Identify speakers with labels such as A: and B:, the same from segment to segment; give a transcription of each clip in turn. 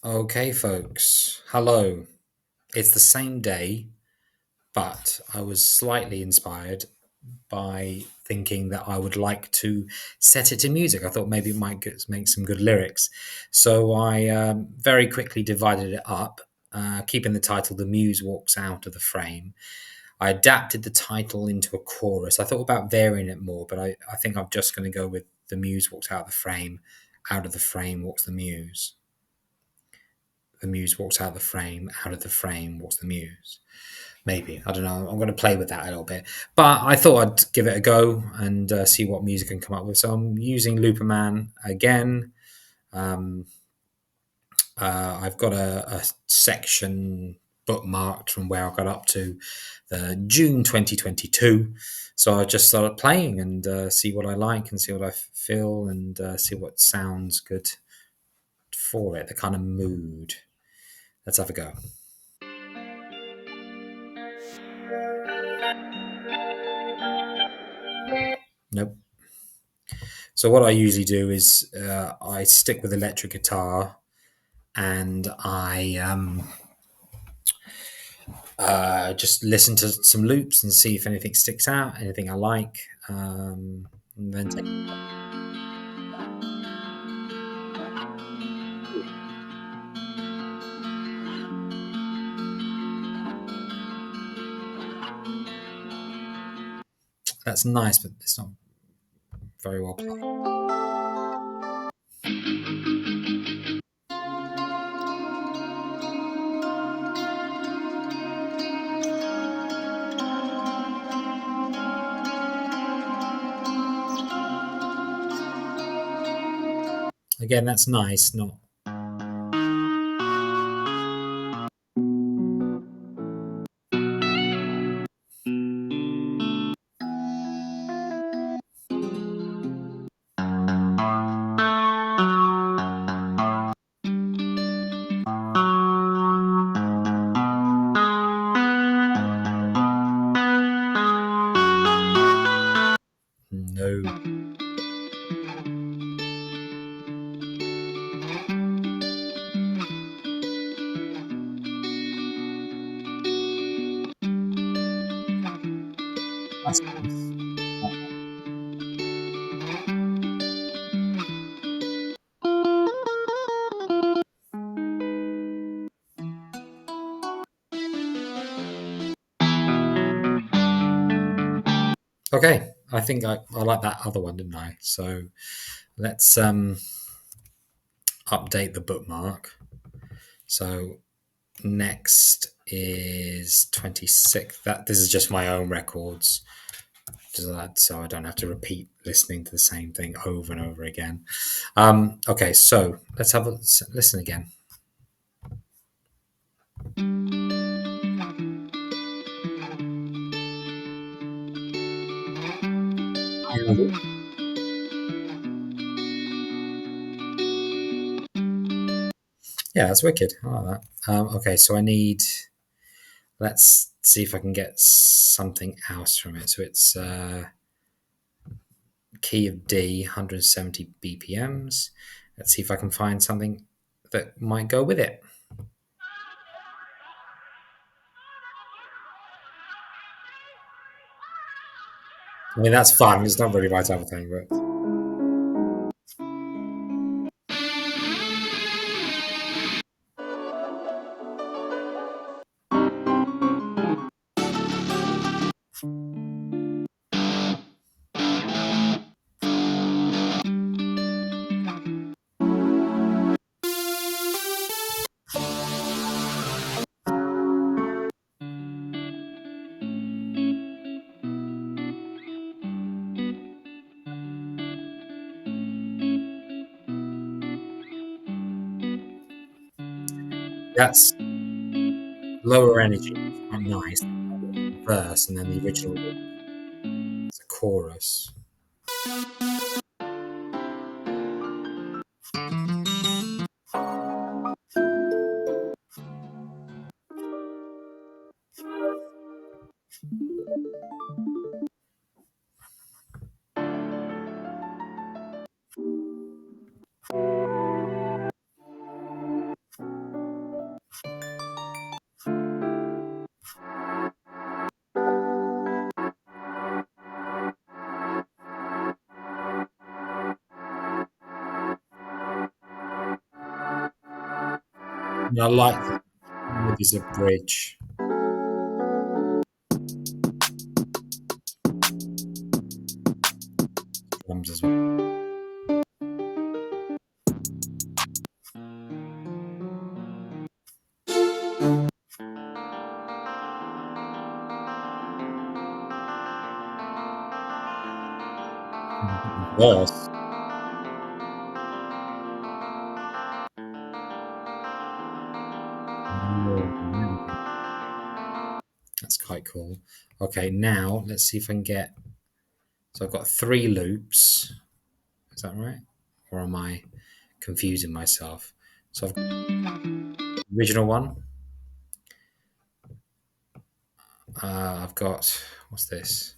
A: Okay, folks. Hello. It's the same day, but I was slightly inspired by thinking that I would like to set it to music. I thought maybe it might make some good lyrics. So I very quickly divided it up, keeping the title The Muse Walks Out of the Frame. I adapted the title into a chorus. I thought about varying it more, but I think I'm just going to go with The Muse Walks Out of the Frame. Out of the frame walks the muse. The muse walks out of the frame. Out of the frame walks the muse. Maybe, I don't know. I'm going to play with that a little bit, but I thought I'd give it a go and see what music I can come up with. So I'm using Looperman again. Um, I've got a section bookmarked from where I got up to the June 2022. So I just started playing and see what I like and see what I feel and see what sounds good for it, the kind of mood. Let's have a go. Nope. So what I usually do is I stick with electric guitar and I just listen to some loops and see if anything sticks out, anything I like, and then take. That's nice, but it's not very well played. Again, that's nice. Not no. That's nice. Okay, I think I like that other one, didn't I? So let's update the bookmark. So next is 26th. That this is just my own records, so I don't have to repeat listening to the same thing over and over again. Okay, so let's have a listen again. Yeah, that's wicked. I like that. Okay, so I need. Let's see if I can get something else from it. So it's key of D, 170 BPMs. Let's see if I can find something that might go with it. I mean, that's fun. It's not really my type of thing, but that's lower energy. It's quite nice. Verse and then the original is a chorus. And I like maybe there's a bridge. Drums as well. Verse. That's quite cool. Okay, now let's see if I can get. So I've got three loops. Is that right? Or am I confusing myself? So I've got the original one. I've got what's this?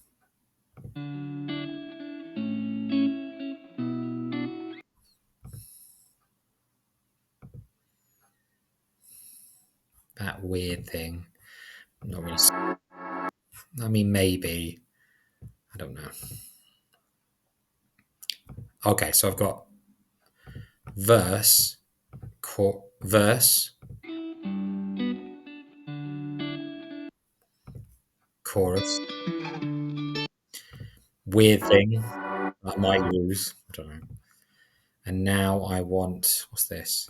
A: That weird thing. Not really. I mean, maybe. I don't know. Okay, so I've got verse, verse, chorus. Weird thing I might use. I don't know. And now I want what's this?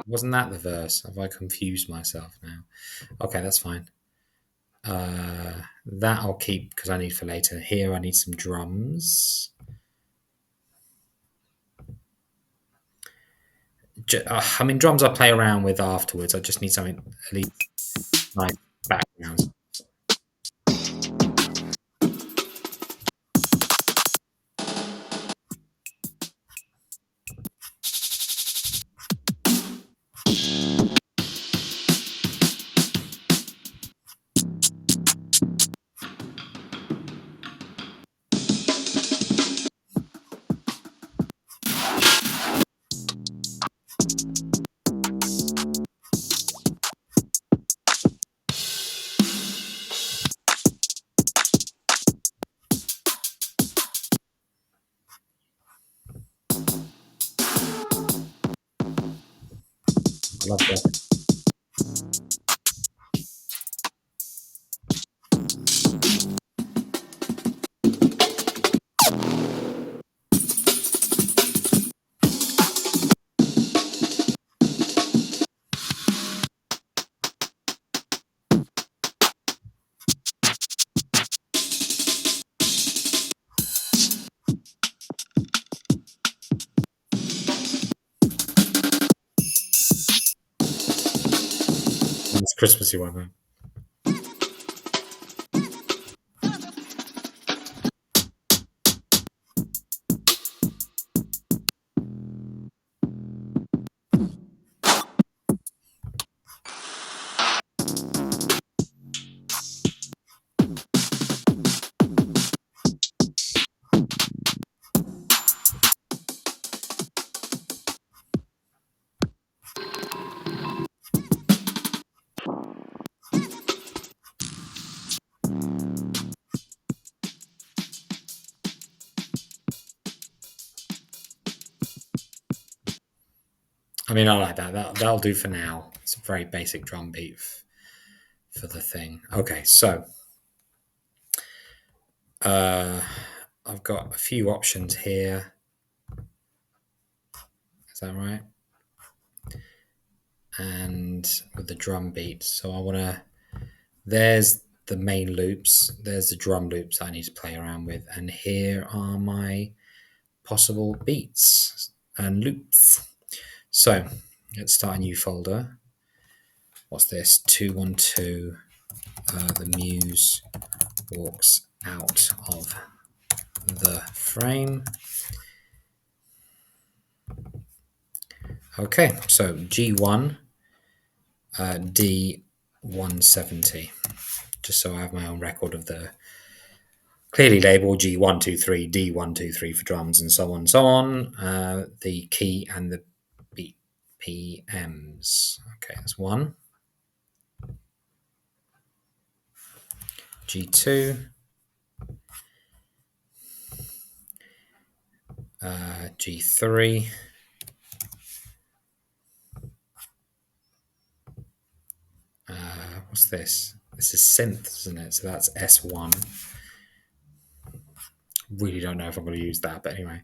A: Wasn't that the verse? Have I confused myself now? Okay, that's fine. That I'll keep because I need for later. Here I need some drums. I mean, drums I play around with afterwards. I just need something at least nice backgrounds. I love that. It's Christmassy one. Huh? I mean, I like that. That'll do for now. It's a very basic drum beat for the thing. Okay, so uh, I've got a few options here. Is that right? And with the drum beat. So I want to. There's the main loops. There's the drum loops I need to play around with. And here are my possible beats and loops. So let's start a new folder. What's this? 212. The Muse walks out of the frame. Okay, so G1, D170, just so I have my own record of the clearly labeled G123, D123 for drums, and so on and so on. The key and the beat PMs. Okay, that's one. G2. G3. What's this? This is synth, isn't it? So that's S1. Really don't know if I'm going to use that, but anyway.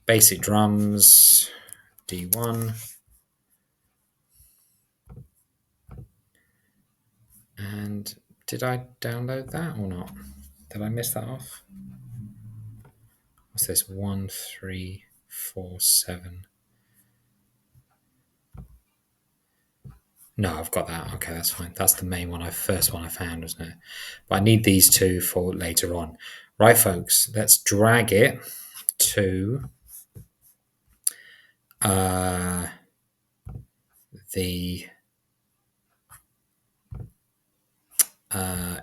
A: Basic drums, D1. And did I download that or not? Did I miss that off? What's this? 1, 3, 4, 7. No, I've got that. Okay, that's fine. That's the main one, first one I found, wasn't it? But I need these two for later on. Right, folks, let's drag it to the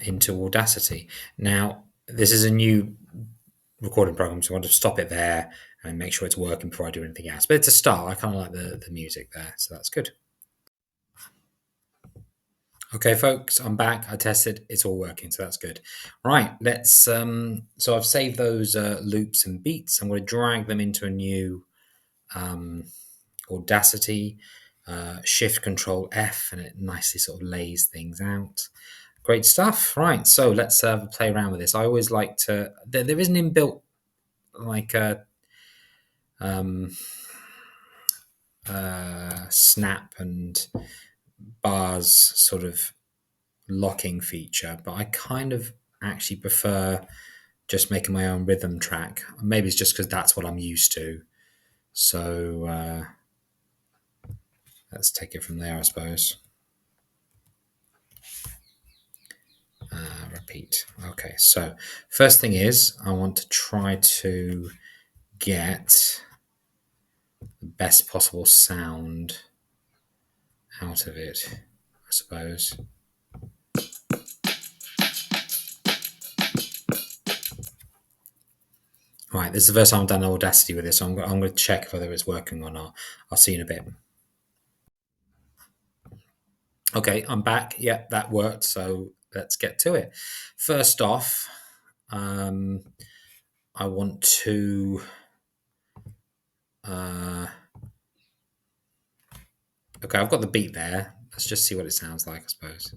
A: into Audacity. Now, this is a new recording program, so I want to stop it there and make sure it's working before I do anything else. But it's a start. I kind of like the music there, so that's good. Okay, folks, I'm back. I tested. It's all working, so that's good. Right, let's. So I've saved those loops and beats. I'm going to drag them into a new Audacity. Shift Control F, and it nicely sort of lays things out. Great stuff. Right, so let's play around with this. I always like to. There is an inbuilt like a snap and bars sort of locking feature, but I kind of actually prefer just making my own rhythm track. Maybe it's just because that's what I'm used to. So let's take it from there, I suppose. Repeat. Okay, so first thing is I want to try to get the best possible sound out of it, I suppose. Right, this is the first time I've done Audacity with this, so I'm going to check whether it's working or not. I'll see you in a bit. Okay, I'm back. Yep, that worked. So let's get to it. First off, I want to okay, I've got the beat there. Let's just see what it sounds like, I suppose.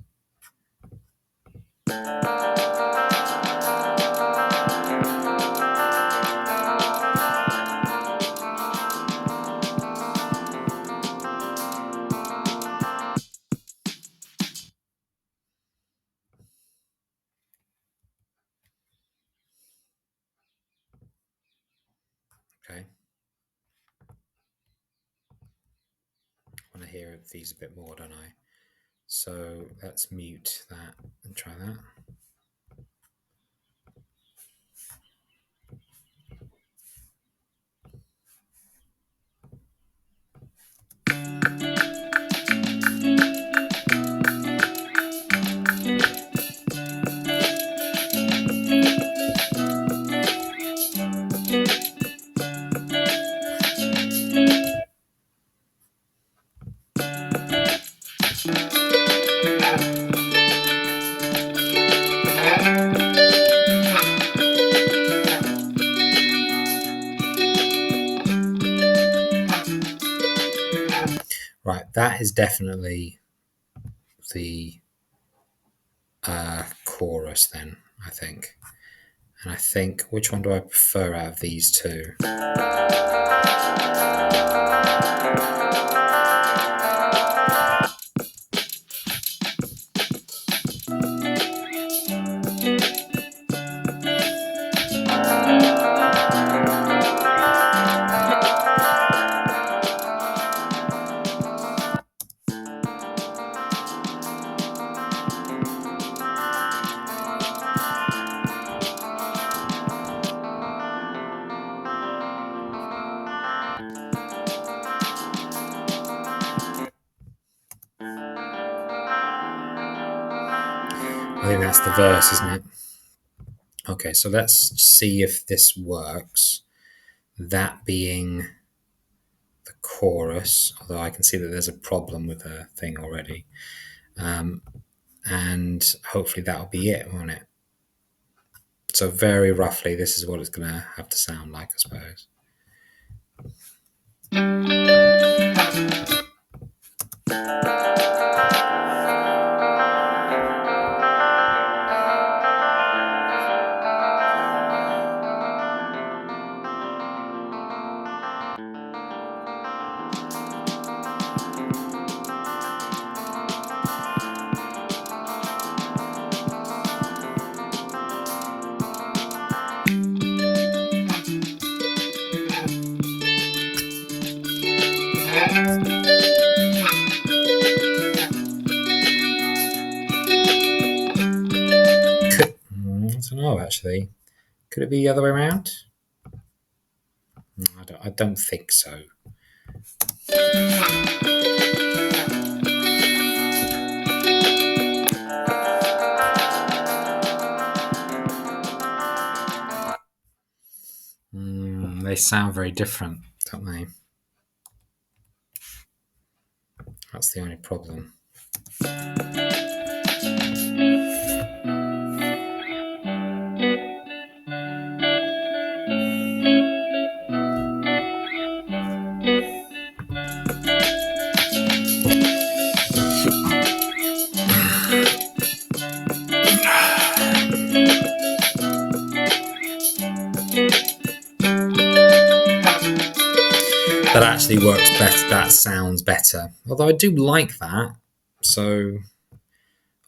A: Okay. I want to hear these a bit more, don't I? So let's mute that and try that. Right, that is definitely the chorus then, I think. And I think, which one do I prefer out of these two? I think that's the verse, isn't it? Okay, so let's see if this works. That being the chorus, although I can see that there's a problem with the thing already. And hopefully that'll be it, won't it? So very roughly, this is what it's going to have to sound like, I suppose. I don't know, actually. Could it be the other way around? I don't think so. They sound very different, don't they? That's the only problem. That actually works better. That sounds better. Although I do like that. So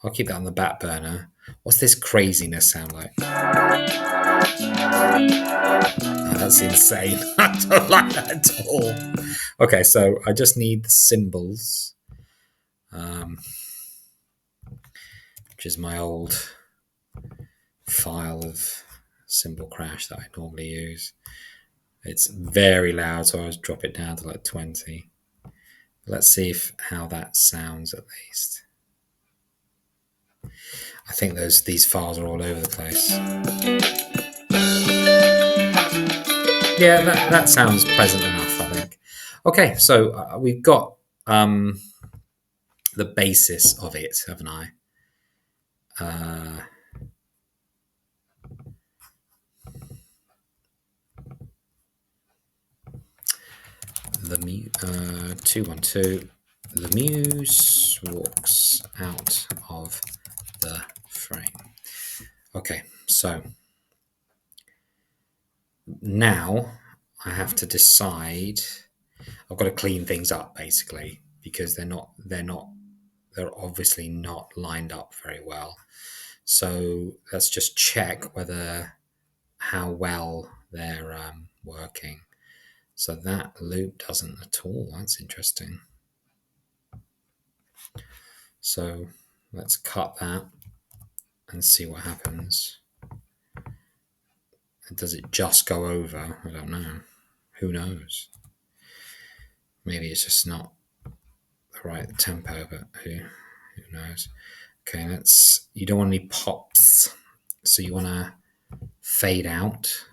A: I'll keep that on the back burner. What's this craziness sound like? Oh, that's insane. I don't like that at all. Okay, so I just need the cymbals, which is my old file of cymbal crash that I normally use. It's very loud, so I always drop it down to like 20. Let's see how that sounds at least. I think these files are all over the place. Yeah, that sounds pleasant enough, I think. Okay, so we've got the basis of it, haven't I? The 212. The Muse walks out of the frame. Okay, so now I have to decide. I've got to clean things up basically because they're obviously not lined up very well. So let's just check how well they're working. So that loop doesn't at all. That's interesting. So let's cut that and see what happens. Does it just go over? I don't know. Who knows? Maybe it's just not the right tempo, but who knows? Okay, you don't want any pops, so you want to fade out.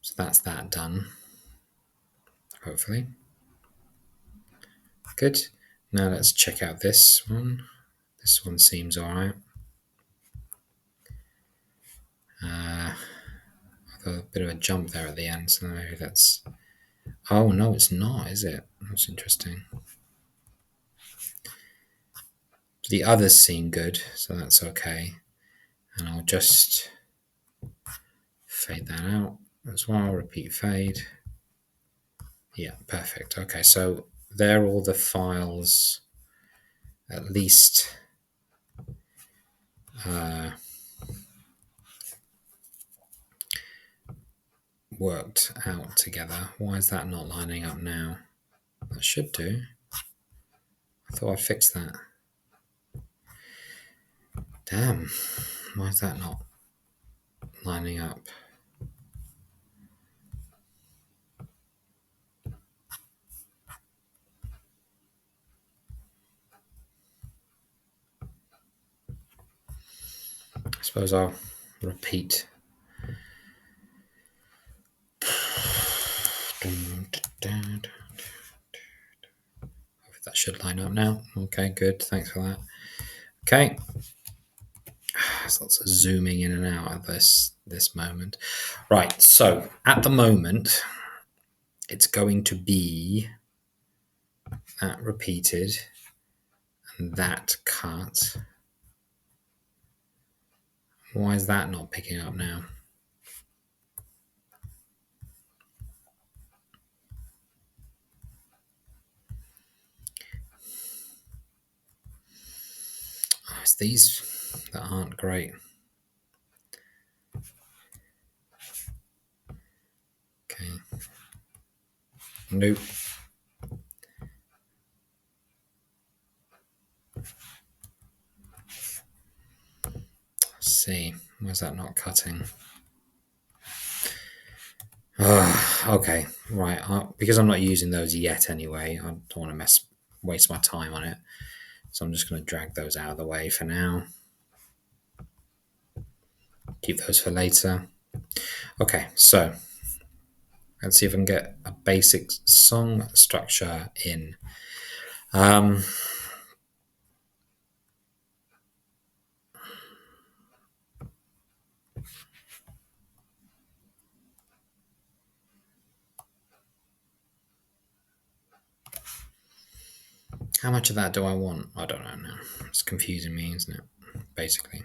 A: So that's that done. Hopefully. Good. Now let's check out this one. This one seems alright. A bit of a jump there at the end, so maybe that's... Oh, no, it's not, is it? That's interesting. The others seem good, so that's okay. And I'll just fade that out as well. Repeat fade. Yeah, perfect. Okay, so they're all the files, at least worked out together. Why is that not lining up now? That should do. I thought I fixed that. Damn, why is that not lining up? I suppose I'll repeat. That should line up now. Okay, good. Thanks for that. Okay. there's lots of zooming in and out at this moment. Right, so at the moment, it's going to be that repeated and that cut. Why is that not picking up now? Oh, it's these that aren't great. Okay. Nope. Let's see. Why's that not cutting? Okay, right. Because I'm not using those yet anyway, I don't want to waste my time on it. So I'm just going to drag those out of the way for now. Keep those for later. Okay, so let's see if I can get a basic song structure in. How much of that do I want? I don't know now. It's confusing me, isn't it? Basically.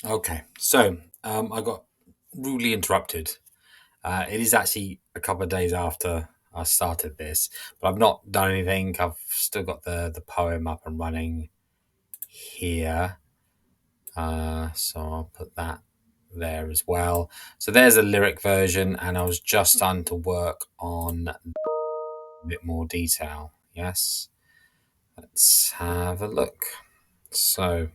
A: Okay, so I got rudely interrupted. It is actually a couple of days after I started this, but I've not done anything. I've still got the poem up and running here. So I'll put that there as well. So there's a lyric version, and I was just starting to work on a bit more detail. Yes, let's have a look. So,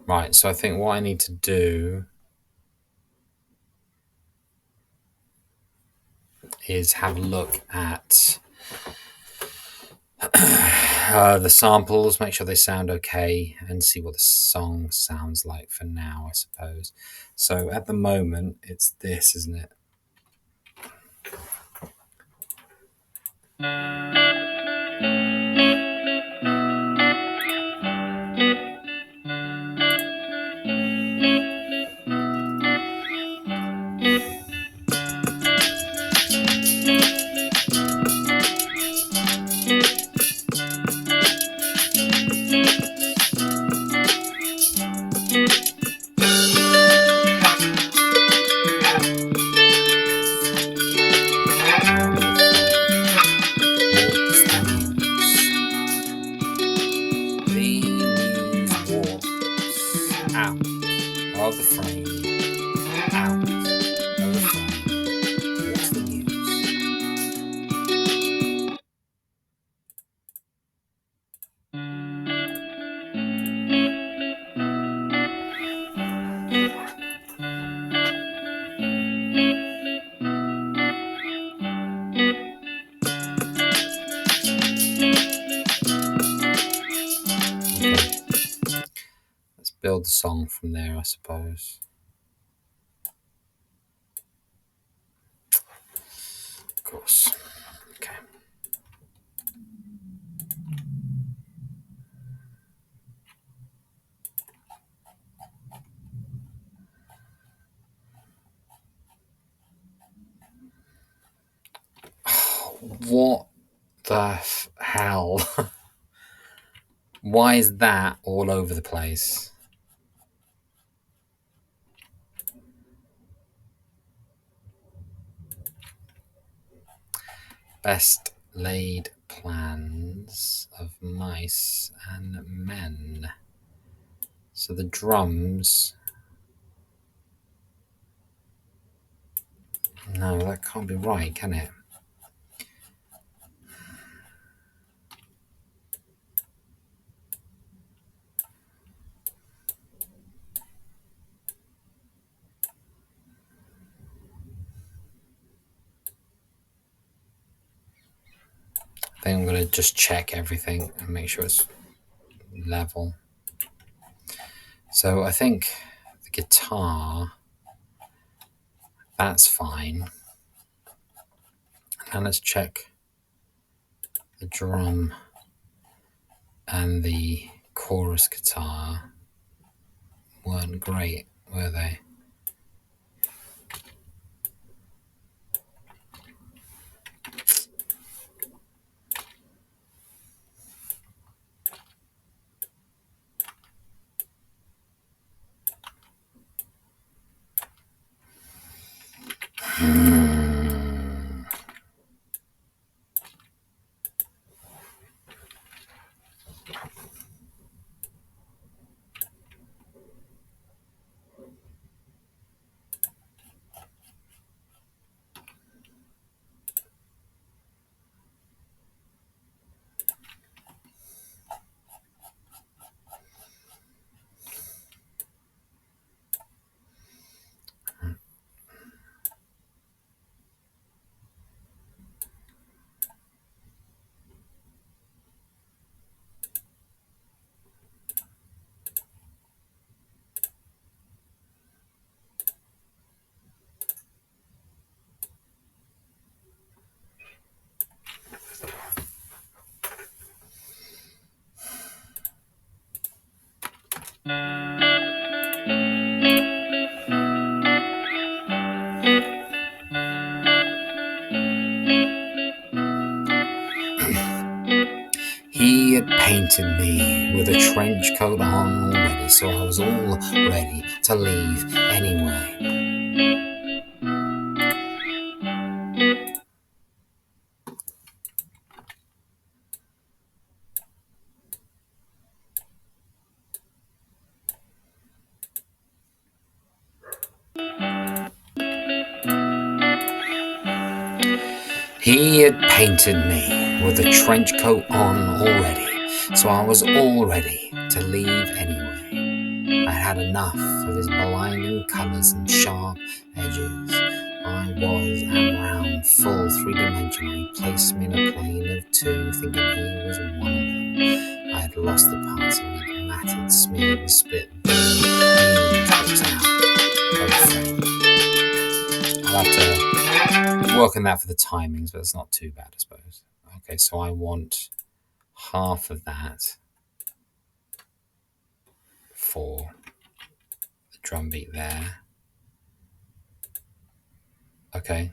A: right. So I think what I need to do is have a look at the samples, make sure they sound okay, and see what the song sounds like for now, I suppose. So at the moment, it's this, isn't it? Out of the frame, out of the frame, walks the muse. Let's build the song from there, I suppose. Of course. Okay. What the hell? Why is that all over the place? Best laid plans of mice and men. So the drums. No, that can't be right, can it? Then I'm going to just check everything and make sure it's level. So I think the guitar, that's fine. And let's check the drum and the chorus guitar. Weren't great, were they? He had painted me with a trench coat on already, so I was all ready to leave anyway. He had painted me with a trench coat on already, so I was all ready to leave anyway. I had enough of his blinding colours and sharp edges. I was around full three-dimensional. He placed me in a plane of two, thinking he was one of them. I had lost the parts of me that mattered, smeared and split. I'll have to work on that for the timings, but it's not too bad, I suppose. Okay, so I want half of that for the drum beat there. Okay.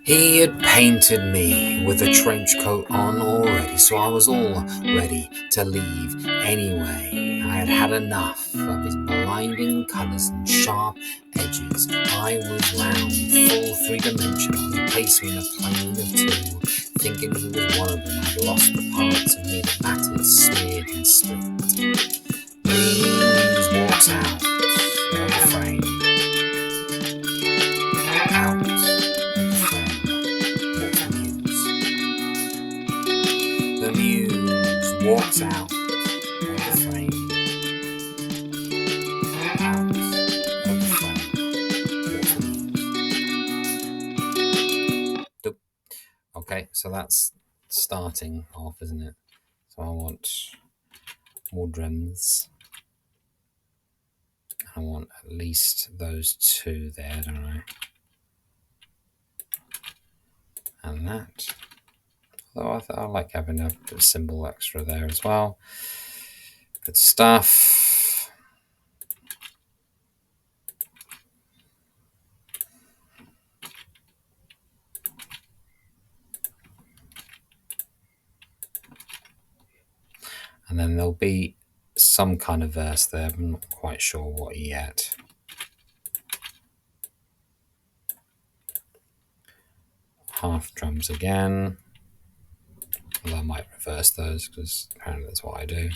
A: He had painted me with a trench coat on already, so I was all ready to leave anyway. I had had enough of his blinding colours and sharp edges. I was round, full three-dimensional. He placed me in a plane of two, thinking he was one of them. I'd lost the parts of me that mattered, smeared and split. Muse walks out of the frame. The Muse walks out of the frame. Out of the frame. Okay, so that's starting off, isn't it? So I want more drums. I want at least those two there, don't I? And that. Although I like having a cymbal extra there as well. Good stuff. And then there'll be some kind of verse there. I'm not quite sure what yet. Half drums again. Well, I might reverse those because apparently that's what I do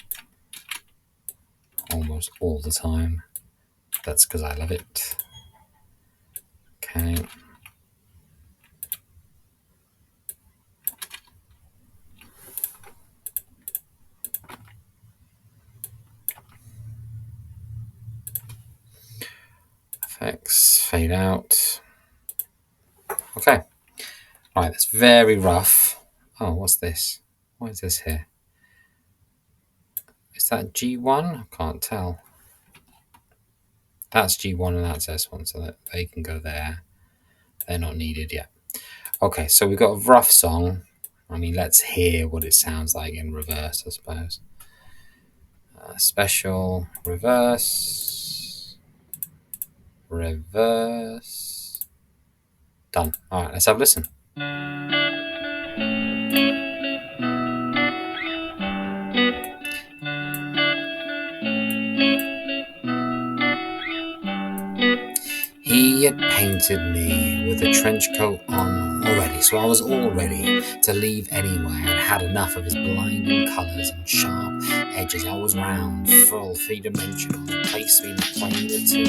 A: almost all the time. That's because I love it. Okay. fade out. Okay. Right, that's very rough. Oh, what's this? What is this here? Is that G1? I can't tell. That's G1 and that's S1, so that they can go there. They're not needed yet. Okay, so we've got a rough song. I mean, let's hear what it sounds like in reverse, I suppose. Special, reverse, reverse. Done. All right, let's have a listen. He had painted me with a trench coat on already, so I was all ready to leave anyway. I'd had enough of his blinding colours and sharp edges. I was round, full, three-dimensional. He placed me in a plane of two,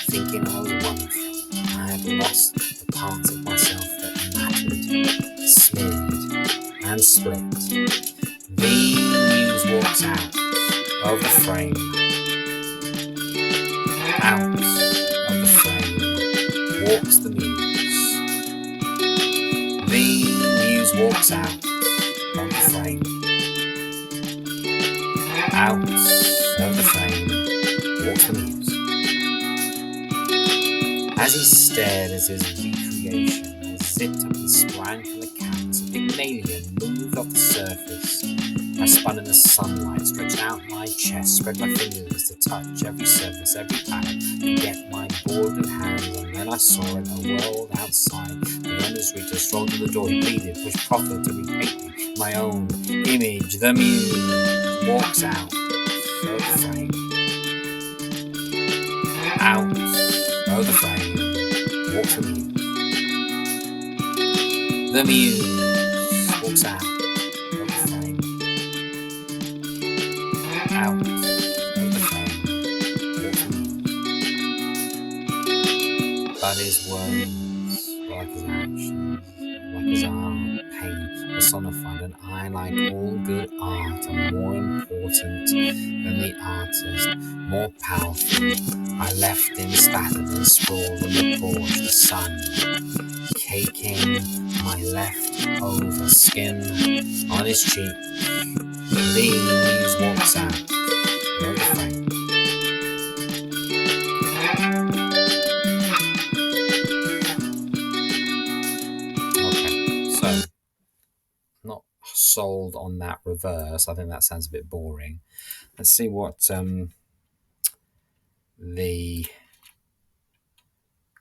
A: thinking I was wonderful. I had lost the parts of myself that mattered, smeared and split. The Muse walks out of the frame, out of the frame walks the Muse. The Muse walks out of the frame, out of the frame walks the Muse. As he stared at his recreation, I zipped up and sprang from the canvas. A Pygmalion moved off the surface. I spun in the sunlight, stretched out my chest, spread my fingers to touch every surface, every palette, to get my boarded hands, and then I saw it, a world outside. Beyond his reach, I strolled to the door, he pleaded, pushed profit to repaint me, my own image. The Muse walks out of the frame, out of the frame walks the Muse. The Muse walks out of the frame, out of the frame walks the Muse. But his words, like his actions, like his art, pain personified, and I, like all good art, am more important than the artist, more powerful. I left him spattered and sprawled on the porch, the sun caking my leftover skin on his cheek. The Muse walks out of the frame. Okay, so not sold on that reverse. I think that sounds a bit boring. Let's see what the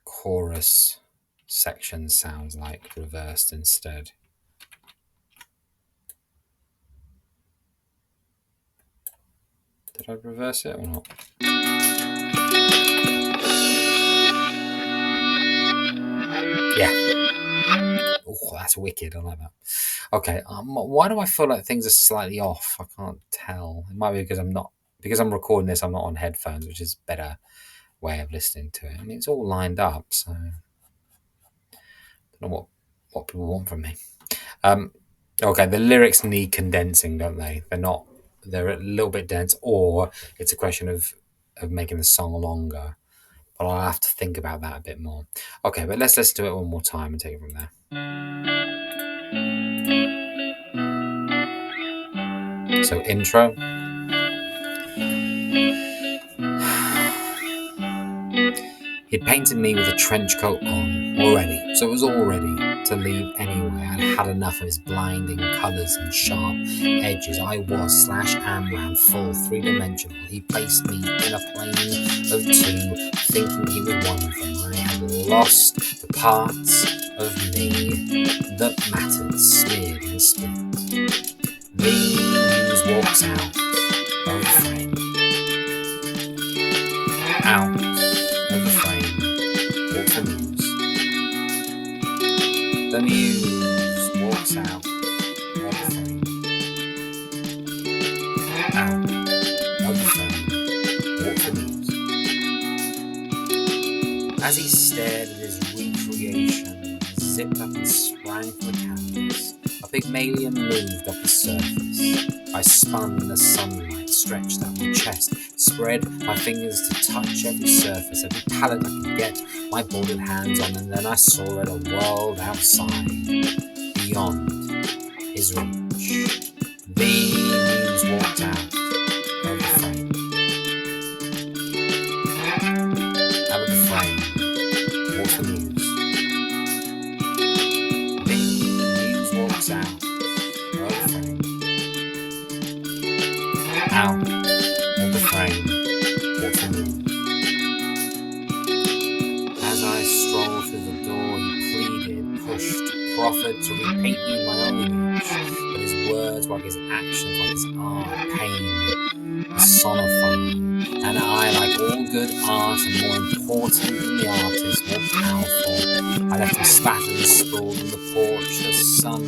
A: chorus section sounds like reversed instead. Did I reverse it or not? Yeah. Oh, that's wicked. I like that. Okay. Why do I feel like things are slightly off? I can't tell. It might be because I'm recording this. I'm not on headphones, which is a better way of listening to it. I mean, it's all lined up, so I don't know what people want from me. Okay, the lyrics need condensing, don't they? They're a little bit dense, or it's a question of making the song longer. But I'll have to think about that a bit more. Okay, but let's listen to it one more time and take it from there. So intro. He'd painted me with a trench coat on already, so it was all ready to leave anyway. I'd had enough of his blinding colours and sharp edges. I was /am round, full, three-dimensional. He placed me in a plane of two, thinking he was one of them. I had lost the parts of me that mattered, smeared and split. The Muse walks out of the frame, out of the frame walks the Muse. The Muse walks out of the frame, out of the frame walks the Muse. As he stared at his recreation, zipped up and sprang for the canvas. A Pygmalion moved off the surface. I spun in the sunlight, stretched out my chest, spread my fingers to touch every surface, every palette I could get my boarded hands on, and then I saw it, a world outside, beyond his reach. The Muse walked out of the frame. Out of the frame walks the Muse. The Muse walks out of the frame. Out of the frame walks the Muse. As I strolled through the door, he pleaded, pushed, proffered to repaint me in my own image. But his words, like his actions, like his art, pain, personified. And I, like all good art, and more important than the artist, more powerful, I left him spattered and sprawled on the porch, the sun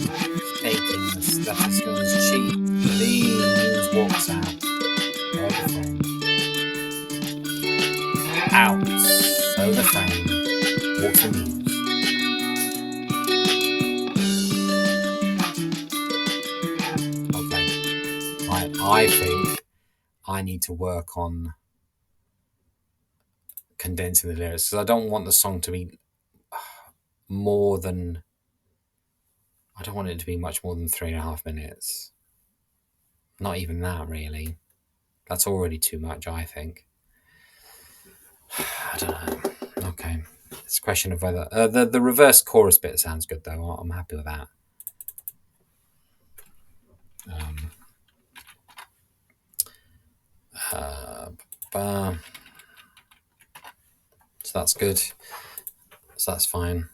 A: baking the status on his cheek. The Muse walks out of the frame. Out of the frame walks the Muse. I think I need to work on condensing the lyrics because I don't want the song to be more than. I don't want it to be much more than 3.5 minutes. Not even that, really. That's already too much, I think. I don't know. Okay. It's a question of whether. The reverse chorus bit sounds good, though. I'm happy with that. So that's good. So that's fine.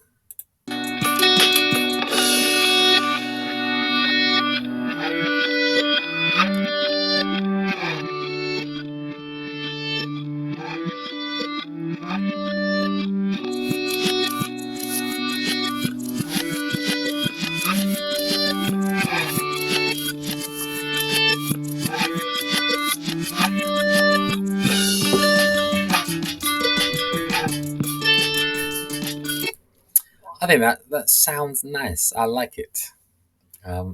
A: I think that sounds nice. I like it. I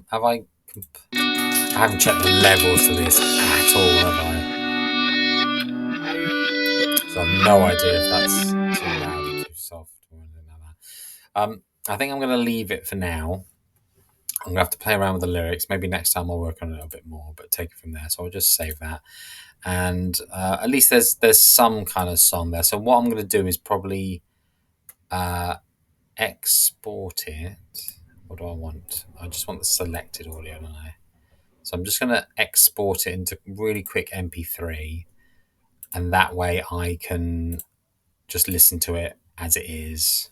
A: haven't checked the levels to this at all, have I? So I have no idea if that's too loud or too soft or anything like that. I think I'm going to leave it for now. I'm going to have to play around with the lyrics. Maybe next time I'll work on it a bit more, but take it from there. So I'll just save that. And at least there's some kind of song there. So what I'm going to do is probably export it. What do I want? I just want the selected audio, don't I? So I'm just going to export it into really quick MP3, and that way I can just listen to it as it is.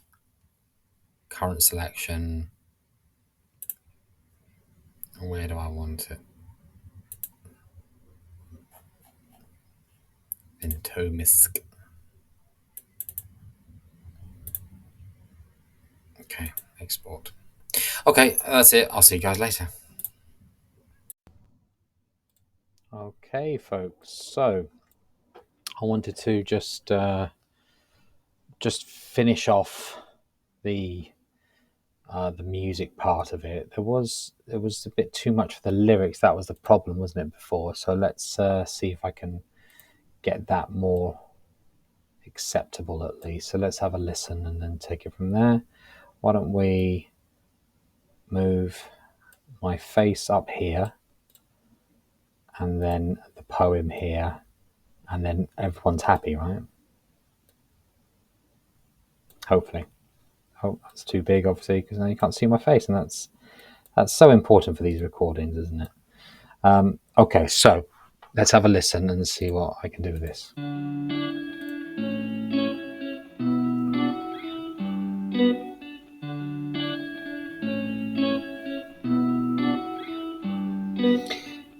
A: Current selection. Where do I want it? Into Misk. Okay, export. Okay, that's it. I'll see you guys later. Okay, folks. So I wanted to just finish off the music part of it. There was a bit too much for the lyrics. That was the problem, wasn't it, before? So let's see if I can get that more acceptable at least. So let's have a listen and then take it from there. Why don't we move my face up here and then the poem here, and then everyone's happy, right? Hopefully. Oh, that's too big, obviously, because now you can't see my face, and that's so important for these recordings, isn't it? Okay, so let's have a listen and see what I can do with this.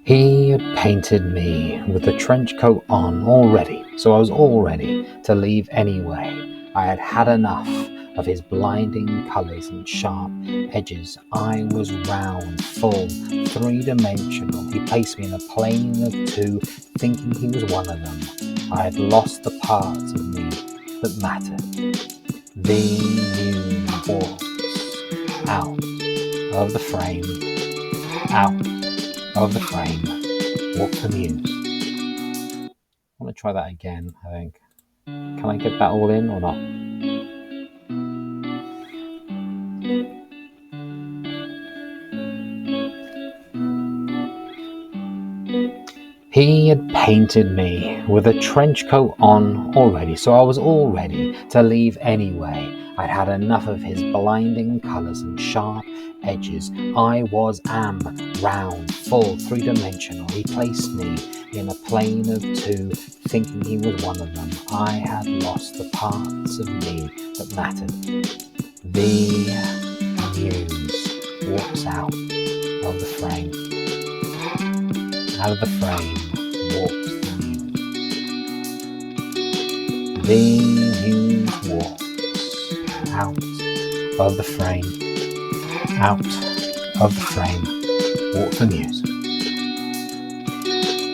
A: He had painted me with the trench coat on already, so I was all ready to leave anyway. I had had enough of his blinding colours and sharp edges. I was round, full, three-dimensional. He placed me in a plane of two, thinking he was one of them. I had lost the parts of me that mattered. The Muse walks out of the frame. Out of the frame walks the muse. I want to try that again, I think. Can I get that all in or not? He had painted me with a trench coat on already, so I was all ready to leave anyway. I'd had enough of his blinding colours and sharp edges. I am round, full, three-dimensional. He placed me in a plane of two, thinking he was one of them. I had lost the parts of me that mattered. The muse walks out of the frame. Out of the frame walks the muse. The muse walks out of the frame. Out of the frame walks the muse.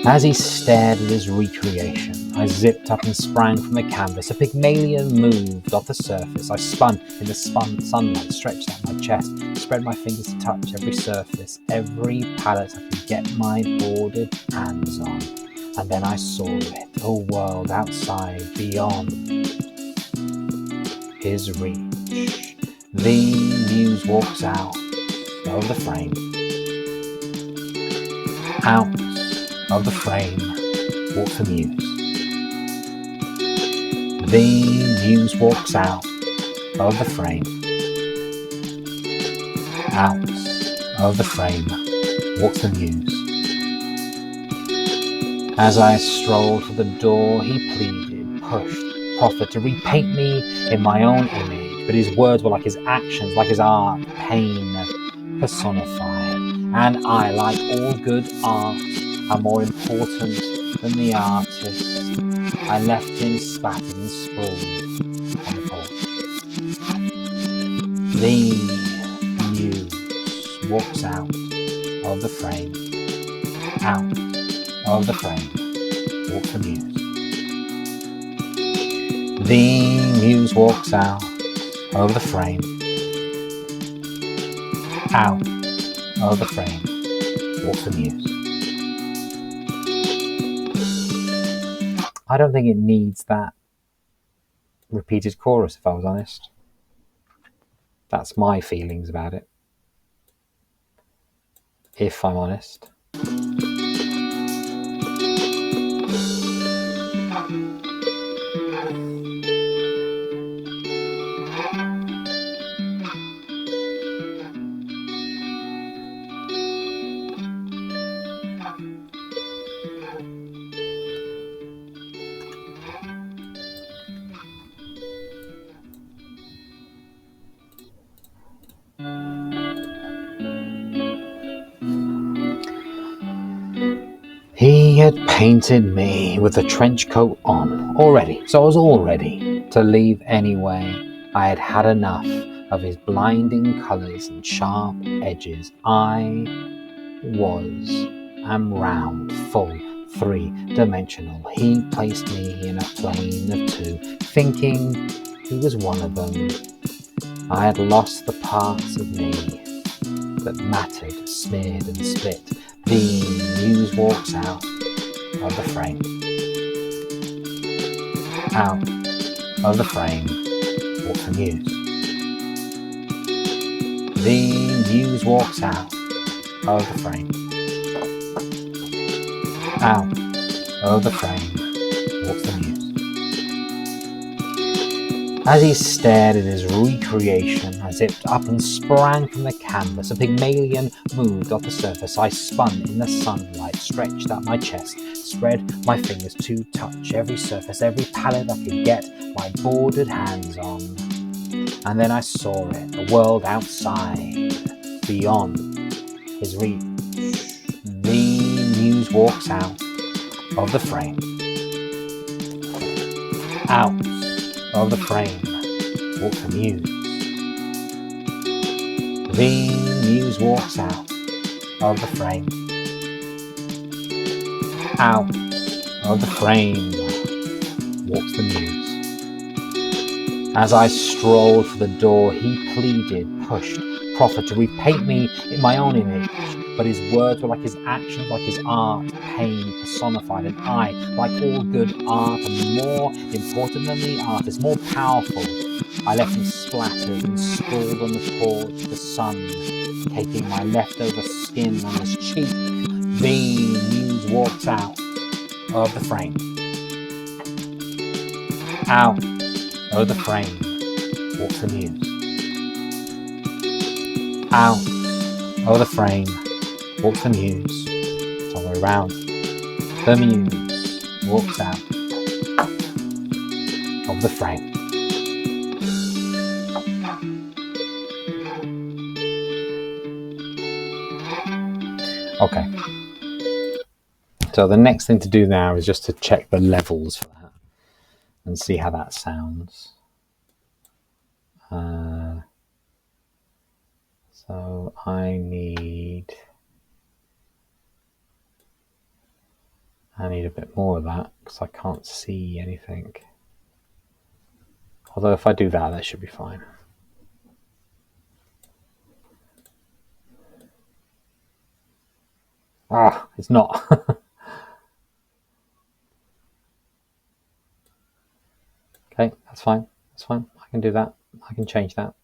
A: As he stared at his recreation, I zipped up and sprang from the canvas. A Pygmalion moved off the surface. I spun in the sunlight, stretched out my chest, spread my fingers to touch every surface, every palette I could get my boarded hands on. And then I saw it, a world outside, beyond his reach. The muse walks out of the frame. Out of the frame walks the muse. The muse walks out of the frame. Out of the frame walks the muse. As I strolled for the door, he pleaded, pushed, proffered to repaint me in my own image, but his words were like his actions, like his art, pain personified. And I, like all good art, am more important than the artist. I left him spattered and sprawled on the porch. The muse walks out of the frame. Out of the frame walks the muse. The muse walks out of the frame. Out of the frame walks the muse. I don't think it needs that repeated chorus, if I was honest. That's my feelings about it, if I'm honest. He had painted me with a trench coat on already, so I was all ready to leave anyway. I had had enough of his blinding colours and sharp edges. I am round, full, three-dimensional. He placed me in a plane of two, thinking he was one of them. I had lost the parts of me that mattered, smeared and split. The muse walks out of the frame. Out of the frame walks the muse. The muse walks out of the frame. Out of the frame walks the muse. As he stared at his recreation, I zipped up and sprang from the canvas. A Pygmalion moved off the surface. I spun in the sunlight, stretched out my chest, spread my fingers to touch every surface, every palette I could get my boarded hands on. And then I saw it, the world outside, beyond his reach. The muse walks out of the frame. Out of the frame walks the muse. The muse walks out of the frame. Out of the frame walks the muse.
B: As I strolled for the door, he pleaded, pushed, proffered to repaint me in my own image. But his words were like his actions, like his art, pain personified. And I, like all good art, and more important than the artist, more powerful, I left him splattered and sprawled on the porch, the sun caking my leftover skin on his cheek. The Muse walks out of the frame. Out of the frame walks the Muse. Out of the frame walks the Muse. It's all the way around. The Muse walks out of the frame. Okay. So the next thing to do now is just to check the levels for that and see how that sounds. So I need a bit more of that because I can't see anything. Although if I do that, that should be fine. Ah, it's not. Okay, that's fine. That's fine. I can do that. I can change that.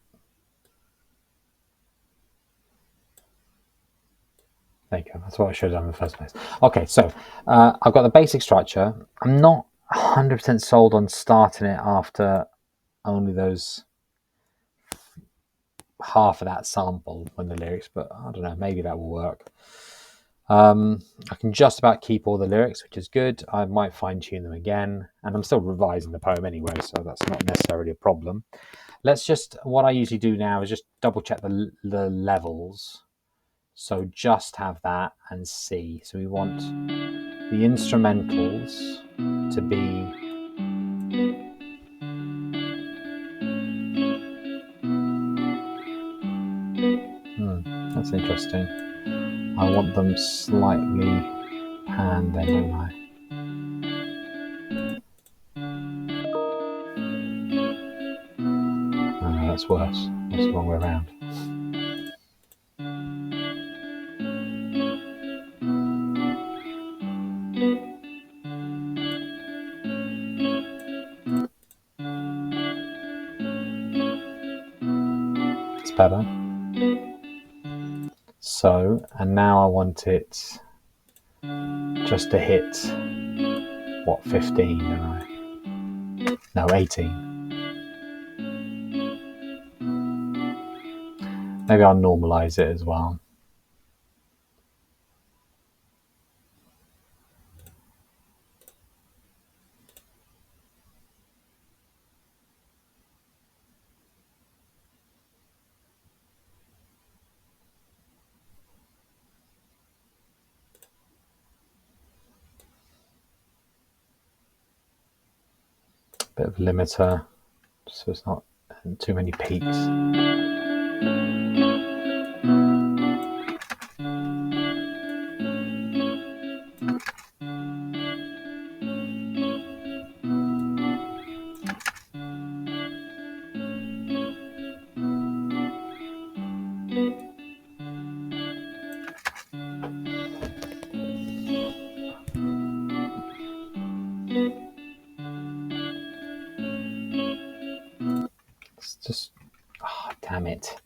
B: There you go. That's what I should have done in the first place. Okay, so I've got the basic structure. I'm not 100% sold on starting it after only those half of that sample when the lyrics, but I don't know, maybe that will work. I can just about keep all the lyrics, which is good. I might fine tune them again, and I'm still revising the poem anyway, so that's not necessarily a problem. Let's just, what I usually do now is just double check the levels. So just have that and see. So we want the instrumentals to be that's interesting. I want them slightly panned then, don't I? Oh, that's worse. That's the wrong way around. It's better. So, and now I want it just to hit, what, 15, don't I? No, 18. Maybe I'll normalize it as well. Bit of limiter, so it's not too many peaks. It's just, oh, damn it.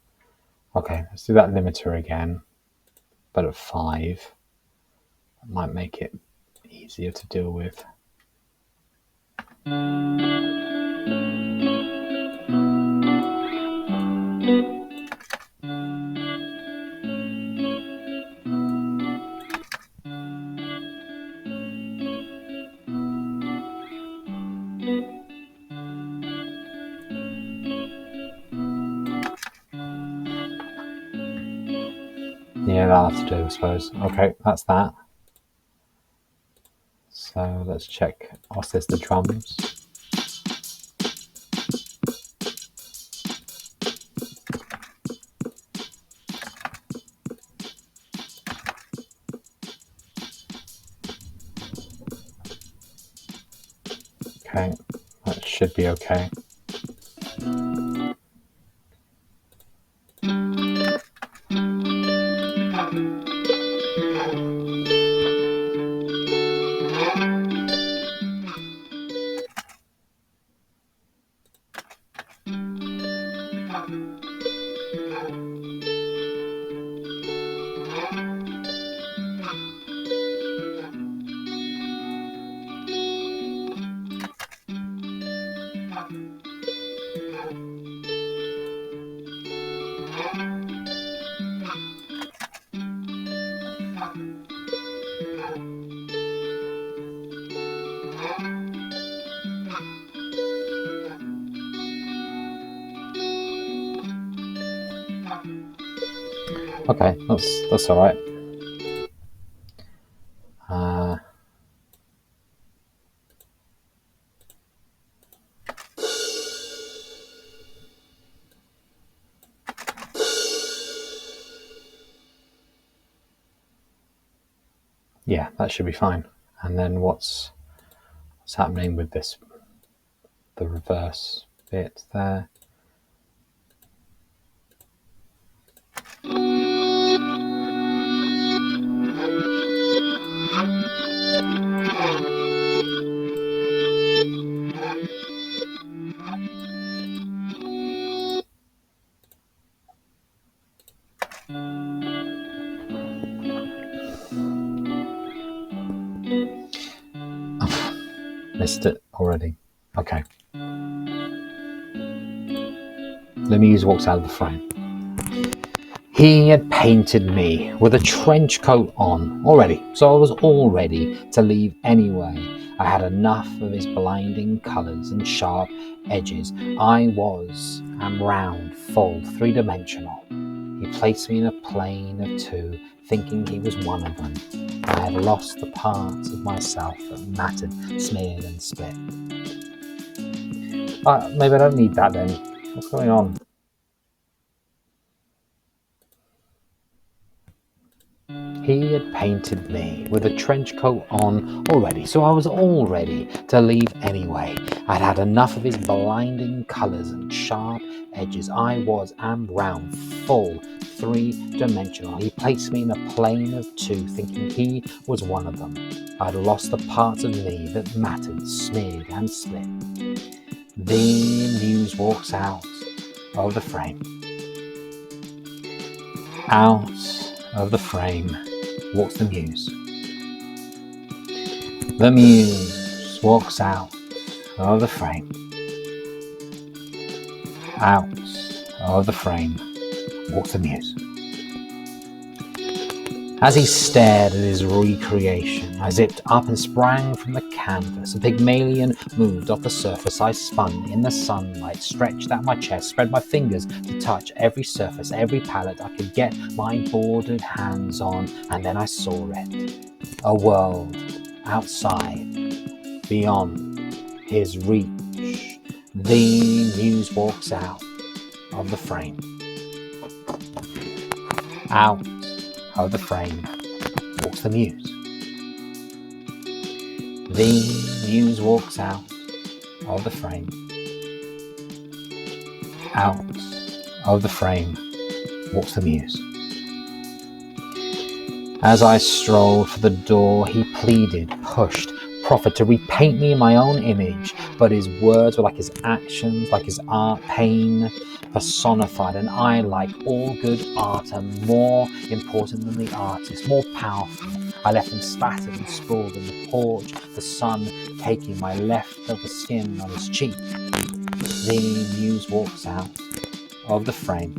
B: Okay, let's do that limiter again, but at 5. That might make it easier to deal with. Yeah, that'll have to do, I suppose. Okay, that's that. So let's check. What's this? The drums. Okay, that should be okay. Okay, that's all right. Yeah, that should be fine. And then what's happening with this, the reverse bit there? Missed it already. Okay. The Muse walks out of the frame. He had painted me with a trench coat on already, so I was all ready to leave anyway. I had enough of his blinding colours and sharp edges. I am round, full, three-dimensional. He placed me in a plane of two, thinking he was one of them. I had lost the parts of myself that mattered, smeared and split. Maybe I don't need that then. What's going on? He had painted me with a trench coat on already, so I was all ready to leave anyway. I'd had enough of his blinding colours and sharp edges. Am round, full, three-dimensional. He placed me in a plane of two, thinking he was one of them. I'd lost the parts of me that mattered, smeared and split. The Muse walks out of the frame. Out of the frame walks the Muse. The Muse walks out of the frame. Out of the frame walks the Muse. As he stared at his recreation, I zipped up and sprang from the canvas. A Pygmalion moved off the surface. I spun in the sunlight, stretched out my chest, spread my fingers to touch every surface, every palette I could get my bordered hands on, and then I saw it. A world outside, beyond his reach. The Muse walks out of the frame. Out of the frame walks the Muse. The Muse walks out of the frame. Out of the frame walks the Muse. As I strolled for the door, he pleaded, pushed, proffered to repaint me in my own image, but his words were like his actions, like his art, pain personified, and I, like all good art, am more important than the artist, more powerful. I left him spattered and sprawled in the porch, the sun taking my leftover skin on his cheek. The Muse walks out of the frame.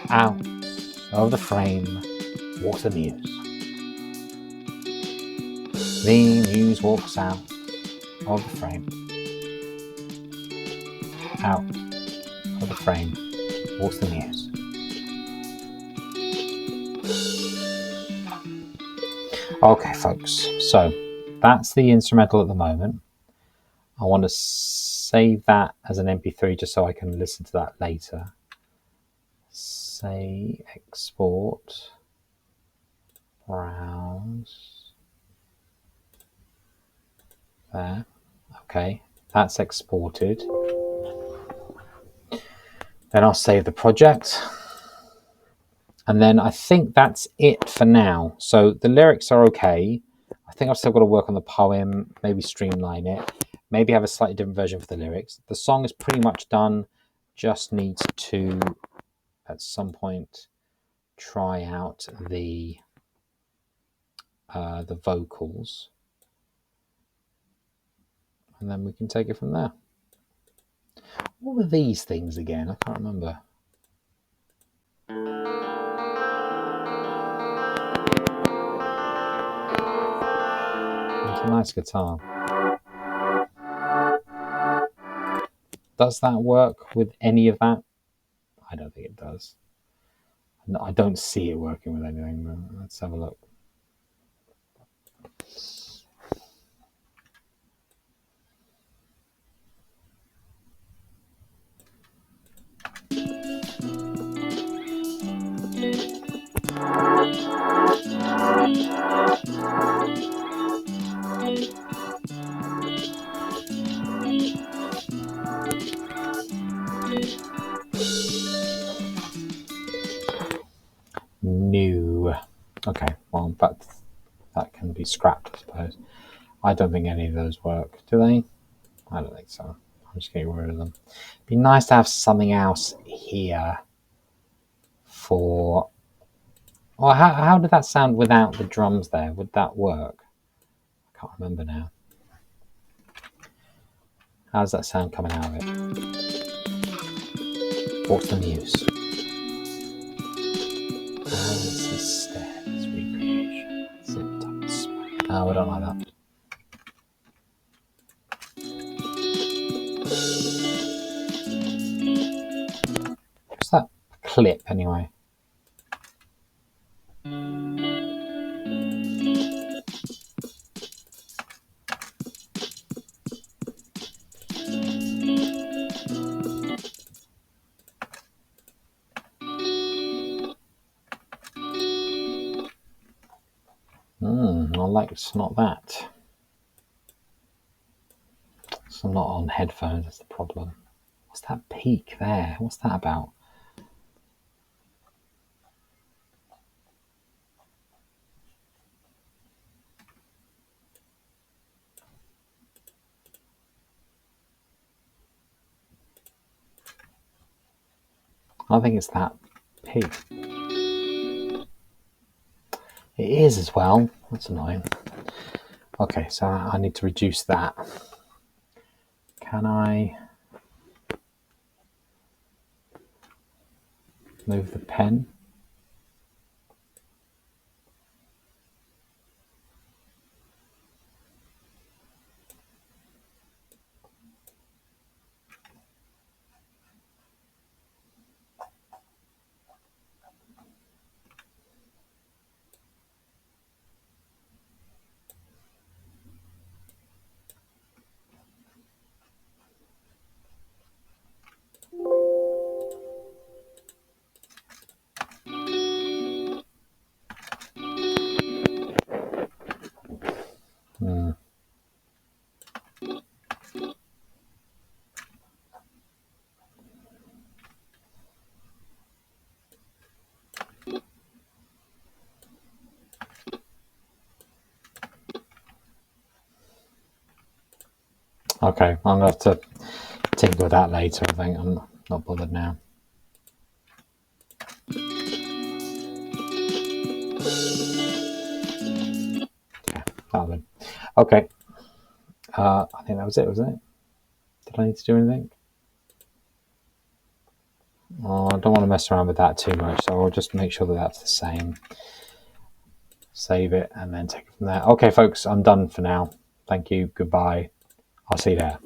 B: Out of the frame walks the Muse. The Muse walks out of the frame. Out of the frame walks the Muse. Okay, folks, so that's the instrumental at the moment. I want to save that as an MP3 just so I can listen to that later. Say export, browse, there. Okay, that's exported. Then I'll save the project. And then I think that's it for now. So the lyrics are okay. I think I've still got to work on the poem, maybe streamline it, maybe have a slightly different version for the lyrics. The song is pretty much done. just need to, at some point, try out the vocals, and then we can take it from there. What were these things again? I can't remember. It's a nice guitar. Does that work with any of that? I don't think it does. No, I don't see it working with anything, but let's have a look. No. Okay, well, that can be scrapped, I suppose. I don't think any of those work, do they? I don't think so. I'm just getting rid of them. It'd be nice to have something else here for... Well, how did that sound without the drums there? Would that work? I can't remember now. How does that sound coming out of it? What's the Muse? Alice's Stairs recreation. Oh, I don't like that. What's that clip anyway? I like it's not that. So I'm not on headphones, that's the problem. What's that peak there? What's that about? I think it's that peak. It is as well. That's annoying. Okay, so I need to reduce that. Can I move the pen? Okay, I'm going to have to tinker with that later, I think. I'm not bothered now. Yeah, that'll do. Okay. I think that was it, wasn't it? Did I need to do anything? Oh, I don't want to mess around with that too much, so I'll just make sure that that's the same. Save it and then take it from there. Okay, folks, I'm done for now. Thank you. Goodbye. I'll see you there.